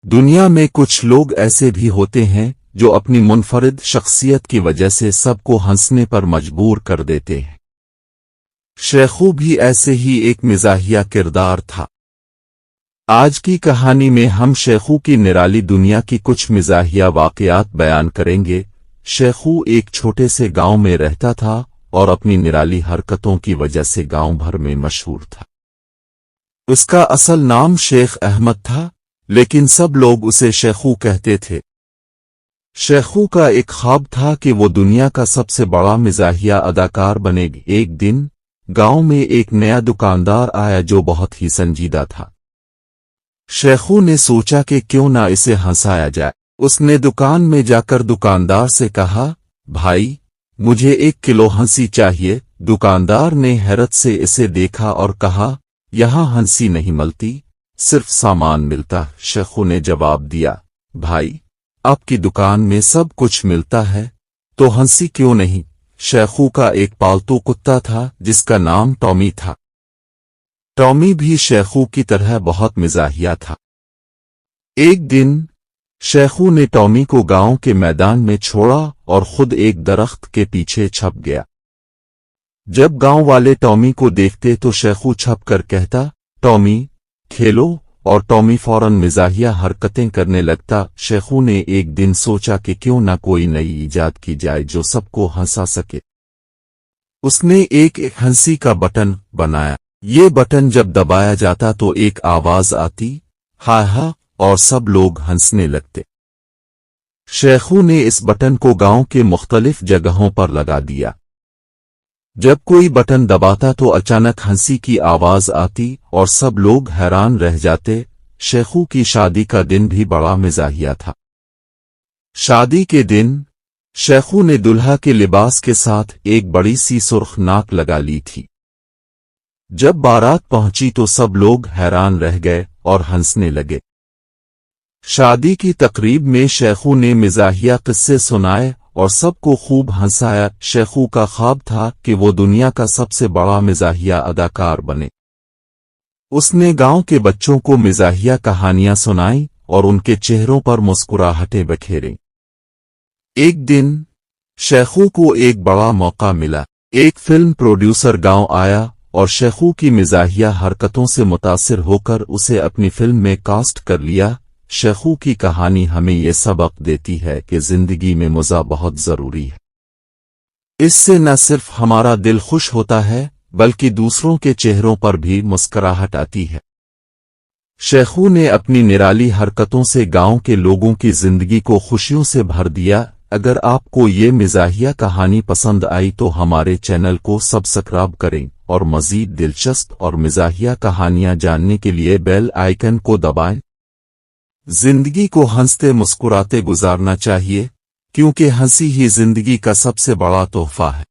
دنیا میں کچھ لوگ ایسے بھی ہوتے ہیں جو اپنی منفرد شخصیت کی وجہ سے سب کو ہنسنے پر مجبور کر دیتے ہیں۔ شیخو بھی ایسے ہی ایک مزاحیہ کردار تھا۔ آج کی کہانی میں ہم شیخو کی نرالی دنیا کی کچھ مزاحیہ واقعات بیان کریں گے۔ شیخو ایک چھوٹے سے گاؤں میں رہتا تھا اور اپنی نرالی حرکتوں کی وجہ سے گاؤں بھر میں مشہور تھا۔ اس کا اصل نام شیخ احمد تھا، لیکن سب لوگ اسے شیخو کہتے تھے۔ شیخو کا ایک خواب تھا کہ وہ دنیا کا سب سے بڑا مزاحیہ اداکار بنے گا۔ ایک دن گاؤں میں ایک نیا دکاندار آیا جو بہت ہی سنجیدہ تھا۔ شیخو نے سوچا کہ کیوں نہ اسے ہنسایا جائے۔ اس نے دکان میں جا کر دکاندار سے کہا، بھائی مجھے 1 کلو ہنسی چاہیے۔ دکاندار نے حیرت سے اسے دیکھا اور کہا، یہاں ہنسی نہیں ملتی، صرف سامان ملتا۔ شیخو نے جواب دیا، بھائی آپ کی دکان میں سب کچھ ملتا ہے تو ہنسی کیوں نہیں؟ شیخو کا ایک پالتو کتا تھا جس کا نام ٹامی تھا۔ ٹامی بھی شیخو کی طرح بہت مزاحیہ تھا۔ ایک دن شیخو نے ٹامی کو گاؤں کے میدان میں چھوڑا اور خود ایک درخت کے پیچھے چھپ گیا۔ جب گاؤں والے ٹامی کو دیکھتے تو شیخو چھپ کر کہتا، ٹامی کھیلو، اور ٹامی فوراً مزاحیہ حرکتیں کرنے لگتا۔ شیخو نے ایک دن سوچا کہ کیوں نہ کوئی نئی ایجاد کی جائے جو سب کو ہنسا سکے۔ اس نے ایک ہنسی کا بٹن بنایا۔ یہ بٹن جب دبایا جاتا تو ایک آواز آتی، ہا ہا، اور سب لوگ ہنسنے لگتے۔ شیخو نے اس بٹن کو گاؤں کے مختلف جگہوں پر لگا دیا۔ جب کوئی بٹن دباتا تو اچانک ہنسی کی آواز آتی اور سب لوگ حیران رہ جاتے۔ شیخو کی شادی کا دن بھی بڑا مزاحیہ تھا۔ شادی کے دن شیخو نے دلہا کے لباس کے ساتھ ایک بڑی سی سرخ ناک لگا لی تھی۔ جب بارات پہنچی تو سب لوگ حیران رہ گئے اور ہنسنے لگے۔ شادی کی تقریب میں شیخو نے مزاحیہ قصے سنائے اور سب کو خوب ہنسایا۔ شیخو کا خواب تھا کہ وہ دنیا کا سب سے بڑا مزاحیہ اداکار بنے۔ اس نے گاؤں کے بچوں کو مزاحیہ کہانیاں سنائیں اور ان کے چہروں پر مسکراہٹیں بکھیریں۔ ایک دن شیخو کو ایک بڑا موقع ملا۔ ایک فلم پروڈیوسر گاؤں آیا اور شیخو کی مزاحیہ حرکتوں سے متاثر ہو کر اسے اپنی فلم میں کاسٹ کر لیا۔ شیخو کی کہانی ہمیں یہ سبق دیتی ہے کہ زندگی میں مزاح بہت ضروری ہے۔ اس سے نہ صرف ہمارا دل خوش ہوتا ہے بلکہ دوسروں کے چہروں پر بھی مسکراہٹ آتی ہے۔ شیخو نے اپنی نرالی حرکتوں سے گاؤں کے لوگوں کی زندگی کو خوشیوں سے بھر دیا۔ اگر آپ کو یہ مزاحیہ کہانی پسند آئی تو ہمارے چینل کو سبسکرائب کریں اور مزید دلچسپ اور مزاحیہ کہانیاں جاننے کے لیے بیل آئیکن کو دبائیں۔ زندگی کو ہنستے مسکراتے گزارنا چاہیے، کیونکہ ہنسی ہی زندگی کا سب سے بڑا تحفہ ہے۔